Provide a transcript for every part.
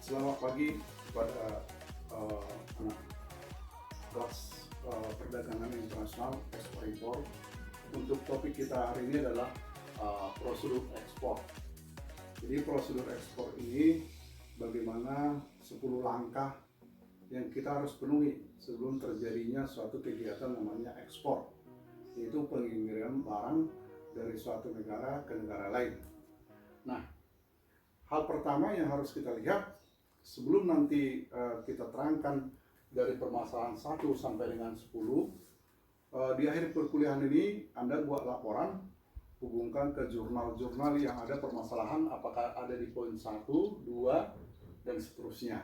Selamat pagi kepada anak kelas perdagangan internasional ekspor impor. Untuk topik kita hari ini adalah prosedur ekspor. Jadi prosedur ekspor ini bagaimana 10 langkah yang kita harus penuhi sebelum terjadinya suatu kegiatan namanya ekspor, yaitu pengiriman barang dari suatu negara ke negara lain. Nah, hal pertama yang harus kita lihat sebelum nanti kita terangkan dari permasalahan 1 sampai dengan 10, di akhir perkuliahan ini Anda buat laporan, hubungkan ke jurnal-jurnal yang ada permasalahan, apakah ada di poin 1, 2, dan seterusnya.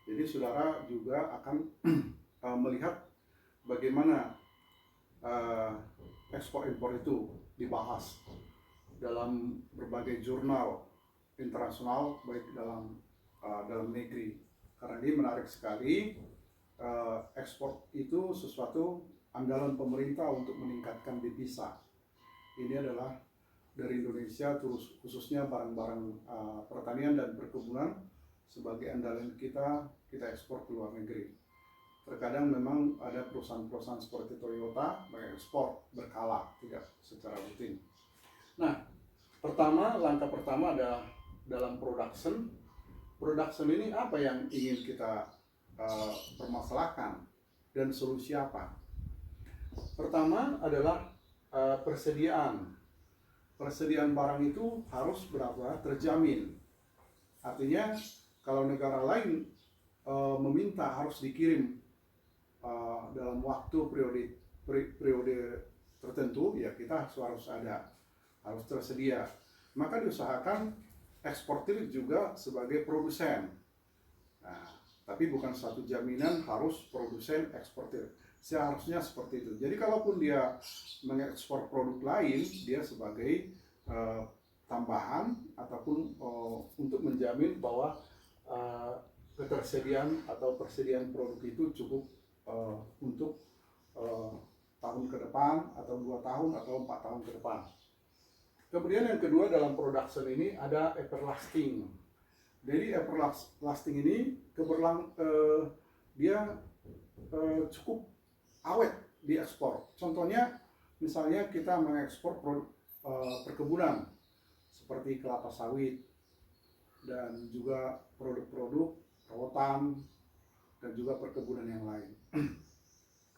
Jadi saudara juga akan melihat bagaimana ekspor impor itu dibahas dalam berbagai jurnal internasional, baik dalam negeri. Karena ini menarik sekali, ekspor itu sesuatu andalan pemerintah untuk meningkatkan devisa. Ini adalah dari Indonesia, terus khususnya barang-barang pertanian dan perkebunan sebagai andalan kita ekspor ke luar negeri. Terkadang memang ada perusahaan-perusahaan seperti Toyota mengekspor berkala, tidak secara rutin. Nah, langkah pertama ada dalam production. Production ini apa yang ingin kita permasalahkan dan solusi apa? Pertama adalah persediaan. Persediaan barang itu harus berapa? Terjamin. Artinya kalau negara lain meminta harus dikirim dalam waktu periode tertentu, ya kita harus tersedia. Maka diusahakan eksportir juga sebagai produsen. Nah, tapi bukan satu jaminan harus produsen eksportir. Seharusnya seperti itu. Jadi kalaupun dia mengekspor produk lain, dia sebagai tambahan ataupun untuk menjamin bahwa ketersediaan atau persediaan produk itu cukup untuk tahun ke depan atau 2 tahun atau 4 tahun ke depan. Kemudian yang kedua dalam production ini ada everlasting. Jadi everlasting ini dia cukup awet diekspor. Contohnya misalnya kita mengekspor produk perkebunan seperti kelapa sawit dan juga produk-produk rotan dan juga perkebunan yang lain.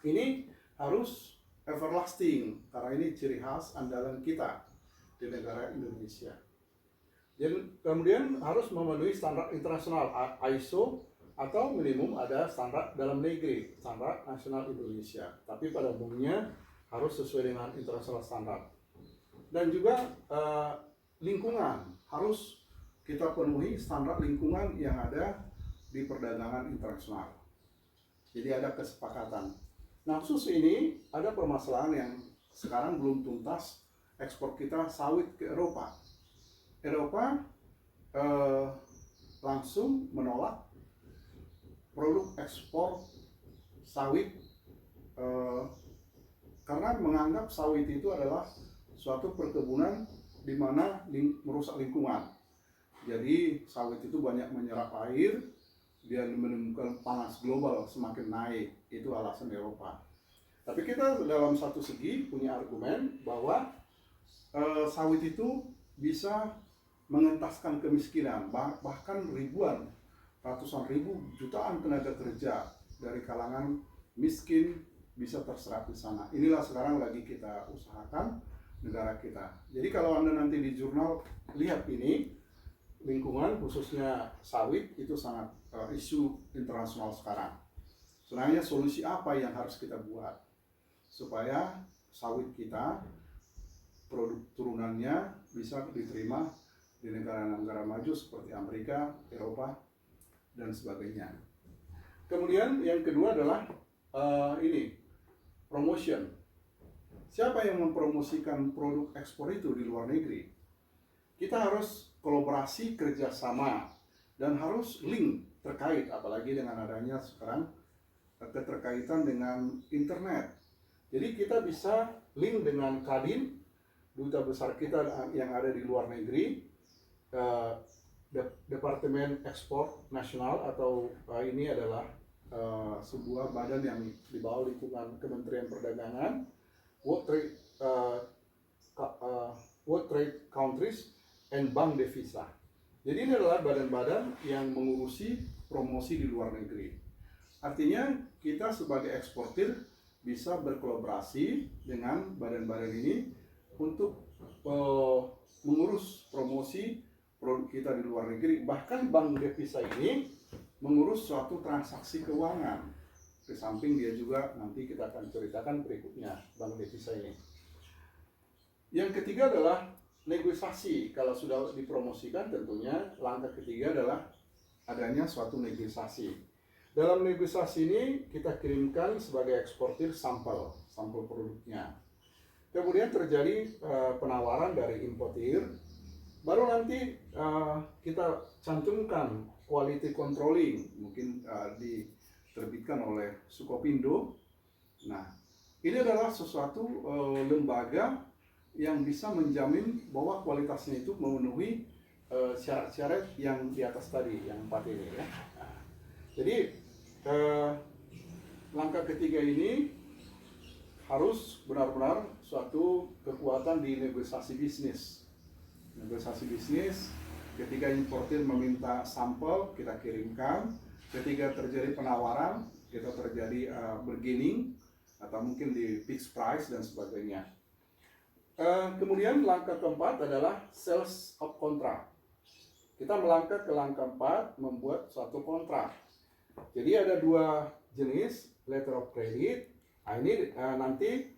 Ini harus everlasting karena ini ciri khas andalan kita di negara Indonesia. Dan kemudian harus memenuhi standar internasional ISO atau minimum ada standar dalam negeri, standar nasional Indonesia. Tapi pada umumnya harus sesuai dengan internasional standar. Dan juga lingkungan harus kita penuhi standar lingkungan yang ada di perdagangan internasional. Jadi ada kesepakatan. Nah, khusus ini ada permasalahan yang sekarang belum tuntas. Ekspor kita sawit ke Eropa. Eropa langsung menolak produk ekspor sawit karena menganggap sawit itu adalah suatu perkebunan di mana merusak lingkungan. Jadi sawit itu banyak menyerap air, dia menimbulkan panas global semakin naik. Itu alasan Eropa. Tapi kita dalam satu segi punya argumen bahwa sawit itu bisa mengentaskan kemiskinan, bahkan ratusan ribu, jutaan tenaga kerja dari kalangan miskin bisa terserap di sana. Inilah sekarang lagi kita usahakan negara kita. Jadi kalau Anda nanti di jurnal lihat ini, lingkungan khususnya sawit itu sangat isu internasional sekarang. Sebenarnya solusi apa yang harus kita buat supaya sawit kita, produk turunannya bisa diterima di negara-negara maju seperti Amerika, Eropa, dan sebagainya. Kemudian yang kedua adalah promotion. Siapa yang mempromosikan produk ekspor itu di luar negeri? Kita harus kolaborasi, kerjasama, dan harus link terkait, apalagi dengan adanya sekarang keterkaitan dengan internet. Jadi kita bisa link dengan Kadin, duta besar kita yang ada di luar negeri, Departemen Ekspor Nasional atau ini adalah sebuah badan yang di bawah lingkungan Kementerian Perdagangan, World Trade Countries and Bank Devisa. Jadi ini adalah badan-badan yang mengurusi promosi di luar negeri. Artinya kita sebagai eksportir bisa berkolaborasi dengan badan-badan ini untuk mengurus promosi produk kita di luar negeri. Bahkan Bank Devisa ini mengurus suatu transaksi keuangan. Di samping dia juga nanti kita akan ceritakan berikutnya Bank Devisa ini. Yang ketiga adalah negosiasi. Kalau sudah dipromosikan tentunya langkah ketiga adalah adanya suatu negosiasi. Dalam negosiasi ini kita kirimkan sebagai eksportir sampel produknya. Kemudian terjadi penawaran dari importir, baru nanti kita cantumkan quality controlling, mungkin diterbitkan oleh Sukopindo. Nah, ini adalah sesuatu lembaga yang bisa menjamin bahwa kualitasnya itu memenuhi syarat-syarat yang di atas tadi, yang 4 ini ya. Nah, jadi langkah ketiga ini harus benar-benar suatu kekuatan di negosiasi bisnis. Negosiasi bisnis, ketika importir meminta sampel, kita kirimkan. Ketika terjadi penawaran, kita terjadi bargaining, atau mungkin di fixed price dan sebagainya. Kemudian langkah keempat adalah sales of contract. Kita melangkah ke langkah 4, membuat suatu kontrak. Jadi ada 2 jenis letter of credit. Nah, ini nanti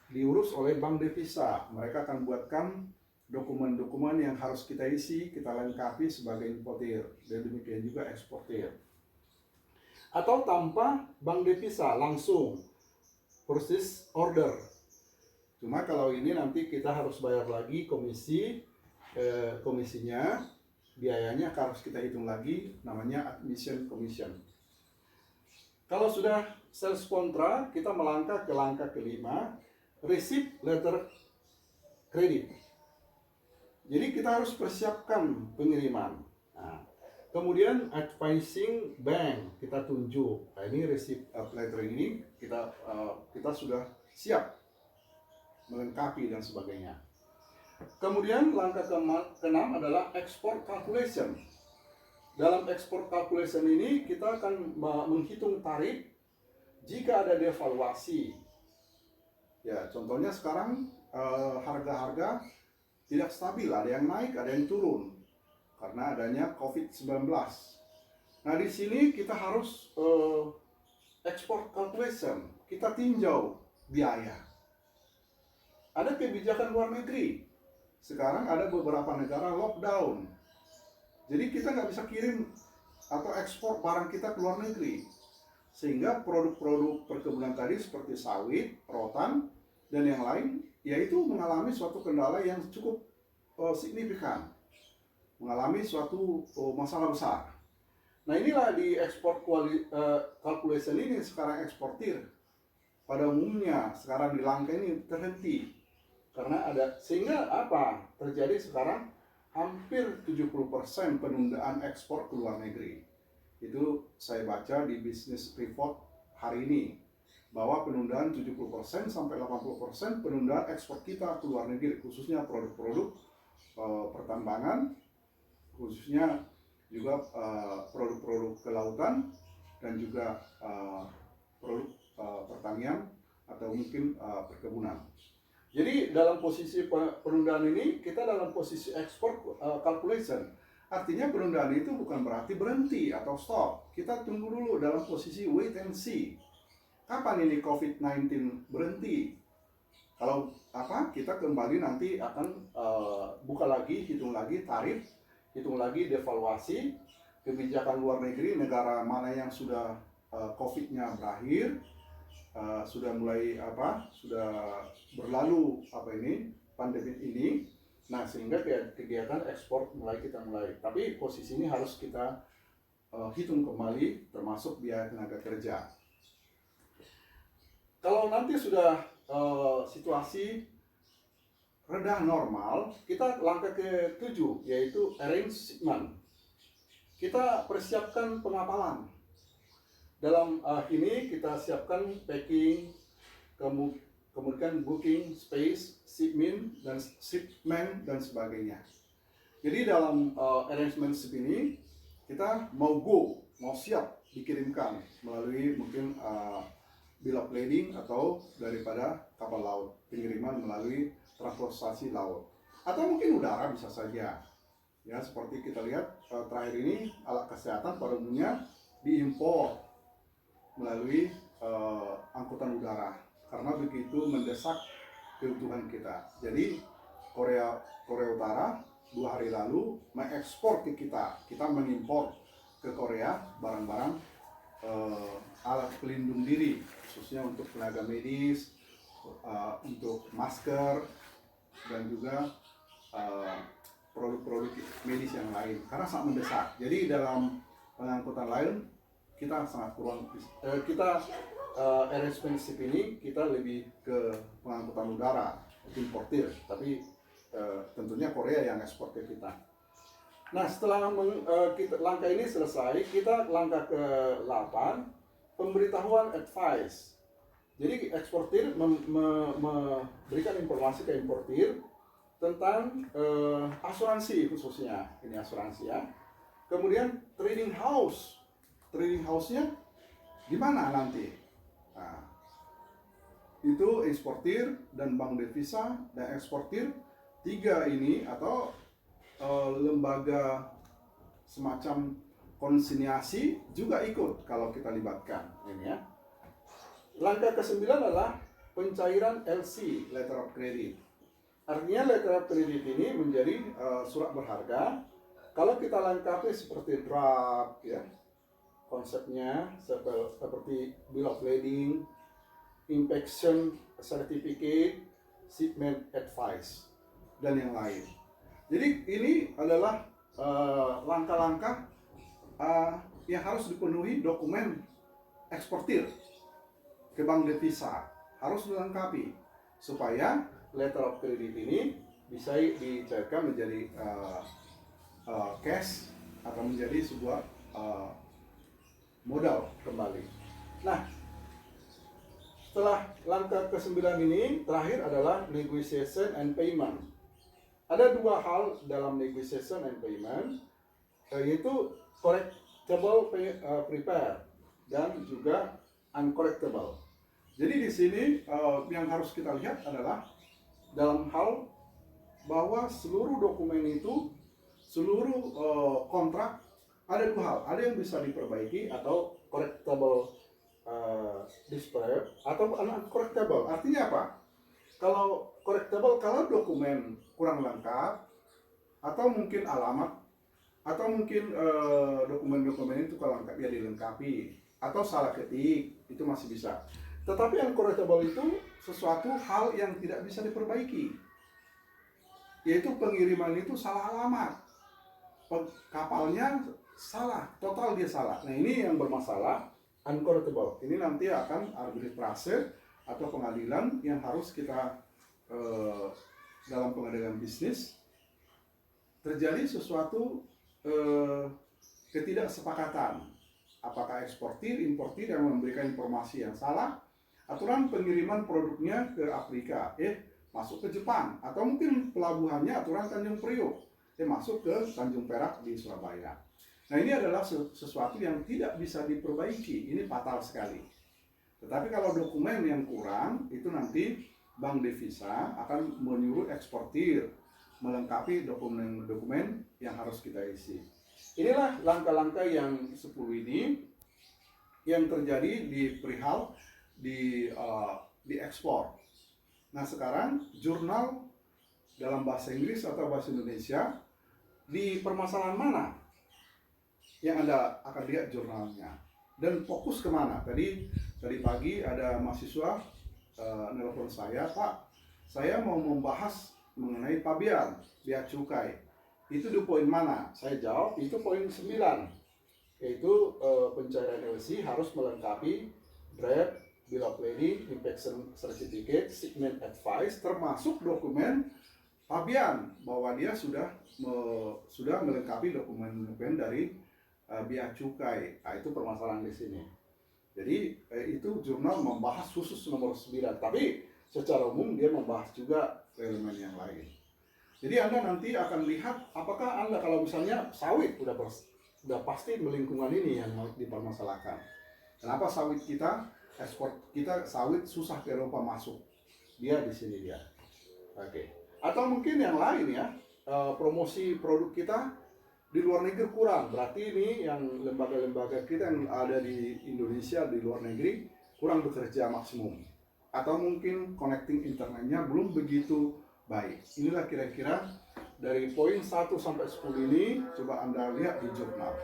diurus oleh Bank Devisa. Mereka akan buatkan dokumen-dokumen yang harus kita isi, kita lengkapi sebagai importir, dan demikian juga eksportir. Atau tanpa Bank Devisa, langsung purchase order. Cuma kalau ini nanti kita harus bayar lagi komisinya, biayanya harus kita hitung lagi, namanya admission commission. Kalau sudah sales contract, kita melangkah ke langkah kelima, receipt letter credit. Jadi kita harus persiapkan pengiriman. Nah, kemudian advising bank kita tunjuk. Nah, ini receipt letter ini kita sudah siap melengkapi dan sebagainya. Kemudian langkah keenam adalah export calculation. Dalam export calculation ini kita akan menghitung tarif jika ada devaluasi. Ya, contohnya sekarang harga-harga tidak stabil, ada yang naik, ada yang turun karena adanya COVID-19. Nah, di sini kita harus export calculation, kita tinjau biaya. Ada kebijakan luar negeri. Sekarang ada beberapa negara lockdown. Jadi kita nggak bisa kirim atau ekspor barang kita ke luar negeri. Sehingga produk-produk perkebunan tadi seperti sawit, rotan, dan yang lain, yaitu mengalami suatu kendala yang cukup signifikan. Mengalami suatu masalah besar. Nah, inilah di ekspor calculation ini sekarang eksportir. Pada umumnya sekarang di langkah ini terhenti. Karena ada, sehingga apa? Terjadi sekarang hampir 70% penundaan ekspor ke luar negeri. Itu saya baca di Business Report hari ini, bahwa penundaan 70% sampai 80% penundaan ekspor kita ke luar negeri, khususnya produk-produk pertambangan, khususnya juga produk-produk kelautan, dan juga produk pertanian atau mungkin perkebunan. Jadi dalam posisi penundaan ini, kita dalam posisi export calculation. Artinya penundaan itu bukan berarti berhenti atau stop. Kita tunggu dulu dalam posisi wait and see. Kapan ini COVID-19 berhenti? Kalau kita kembali nanti akan buka lagi, hitung lagi tarif, hitung lagi devaluasi, kebijakan luar negeri, negara mana yang sudah COVID-nya berakhir, sudah mulai sudah berlalu pandemi ini. Nah, sehingga kegiatan ekspor kita mulai. Tapi posisi ini harus kita hitung kembali, termasuk biaya tenaga kerja. Kalau nanti sudah situasi reda normal, kita langkah ke-7, yaitu arrangement. kita persiapkan pengapalan. Dalam ini kita siapkan packing, kemudian booking space, shipment dan sebagainya. Jadi dalam arrangement ship ini kita mau siap dikirimkan melalui mungkin bill of lading atau daripada kapal laut, pengiriman melalui transportasi laut, atau mungkin udara bisa saja. Ya, seperti kita lihat terakhir ini alat kesehatan pada umumnya diimpor melalui angkutan udara karena begitu mendesak kebutuhan kita. Jadi Korea Utara 2 hari lalu mengekspor ke kita mengimpor ke Korea barang-barang alat pelindung diri, khususnya untuk tenaga medis, untuk masker, dan juga produk-produk medis yang lain, karena sangat mendesak. Jadi dalam pengangkutan lain kita sangat kurang, arrangement ship ini kita lebih ke pengangkutan udara, importir, tapi tentunya Korea yang ekspor ke kita. Nah, setelah langkah ini selesai, kita langkah ke-8, pemberitahuan advice. Jadi eksportir memberikan informasi ke importir tentang asuransi, khususnya ini asuransi ya. Kemudian trading house-nya di mana nanti? Nah, itu eksportir dan bank devisa dan eksportir, 3 ini atau lembaga semacam konsinyasi juga ikut kalau kita libatkan ini ya. Langkah ke-9 adalah pencairan LC, letter of credit. Artinya letter of credit ini menjadi surat berharga kalau kita lengkapi seperti draft ya, konsepnya seperti bill of lading, inspection certificate, shipment advice, dan yang lain. Jadi ini adalah langkah-langkah yang harus dipenuhi dokumen eksportir ke bank devisa, harus dilengkapi supaya letter of credit ini bisa dicairkan menjadi cash atau menjadi sebuah modal kembali. Nah, setelah langkah ke-9 ini, terakhir adalah negotiation and payment. Ada 2 hal dalam negotiation and payment, yaitu correctable prepare dan juga uncorrectable. Jadi di sini yang harus kita lihat adalah dalam hal bahwa seluruh dokumen itu, seluruh kontrak, ada 2 hal, ada yang bisa diperbaiki atau correctable display atau uncorrectable. Artinya apa? Kalau correctable, kalau dokumen kurang lengkap atau mungkin alamat atau mungkin dokumen-dokumen itu kalau lengkap ya dilengkapi, atau salah ketik itu masih bisa. Tetapi uncorrectable itu sesuatu hal yang tidak bisa diperbaiki, yaitu pengiriman itu salah alamat, kapalnya salah, total dia salah. Nah, ini yang bermasalah, uncorrectable. Ini nanti akan arbitrase atau pengadilan yang harus kita dalam pengadilan bisnis terjadi sesuatu ketidaksepakatan, apakah eksportir, importir yang memberikan informasi yang salah, aturan pengiriman produknya ke Afrika, masuk ke Jepang, atau mungkin pelabuhannya aturan Tanjung Priok, masuk ke Tanjung Perak di Surabaya. Nah, ini adalah sesuatu yang tidak bisa diperbaiki, ini fatal sekali. Tetapi kalau dokumen yang kurang, itu nanti bank devisa akan menyuruh eksportir melengkapi dokumen-dokumen yang harus kita isi. Inilah langkah-langkah yang 10 ini yang terjadi di perihal di ekspor. Nah, sekarang jurnal dalam bahasa Inggris atau bahasa Indonesia di permasalahan mana yang Anda akan lihat jurnalnya dan fokus kemana. Tadi pagi ada mahasiswa nelpon saya, Pak, saya mau membahas mengenai pabean, bea cukai. Itu di poin mana? Saya jawab, itu poin 9, yaitu pencairan LC harus melengkapi draft, bill of lading, inspection certificate, shipment advice, termasuk dokumen pabean, bahwa dia sudah melengkapi dokumen-dokumen dari bea cukai. Nah, itu permasalahan di sini. Jadi itu jurnal membahas khusus nomor 9, tapi secara umum dia membahas juga elemen yang lain. Jadi Anda nanti akan lihat apakah Anda kalau misalnya sawit udah pasti lingkungan ini yang dipermasalahkan. Kenapa sawit kita, ekspor kita sawit susah ke Eropa masuk? Dia di sini dia. Oke. Atau mungkin yang lain ya, promosi produk kita di luar negeri kurang. Berarti ini yang lembaga-lembaga kita yang ada di Indonesia di luar negeri kurang bekerja maksimum. Atau mungkin connecting internetnya belum begitu baik. Inilah kira-kira dari poin 1 sampai 10 ini coba Anda lihat di jurnal.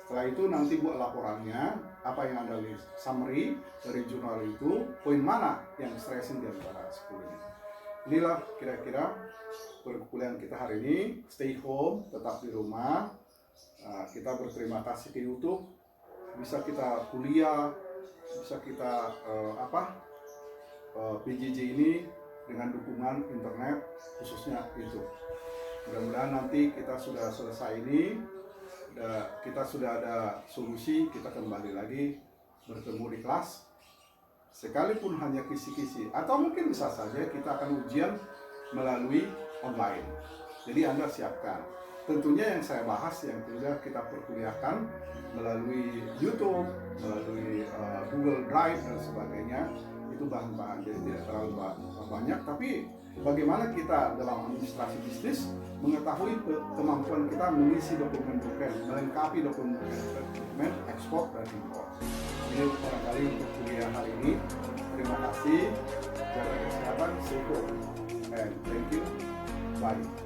Setelah itu nanti buat laporannya, apa yang Anda lihat, summary dari jurnal itu, poin mana yang stressing di antara 10 ini. Inilah kira-kira perkuliahan kita hari ini. Stay home, tetap di rumah. Kita berterima kasih ke YouTube, bisa kita kuliah, bisa kita PJJ ini dengan dukungan internet, khususnya YouTube. Mudah-mudahan nanti kita sudah selesai ini, kita sudah ada solusi, kita kembali lagi bertemu di kelas, sekalipun hanya kisi-kisi, atau mungkin bisa saja kita akan ujian melalui online. Jadi Anda siapkan. Tentunya yang saya bahas yang sudah kita perkuliahkan melalui YouTube, melalui Google Drive dan sebagainya, itu bahan-bahan, jadi tidak terlalu banyak. Tapi bagaimana kita dalam administrasi bisnis mengetahui kemampuan kita mengisi dokumen-dokumen, melengkapi dokumen ekspor dan impor. Ini barangkali untuk kuliah hari ini. Terima kasih, jaga kesehatan, stay home, and thank you. Bye.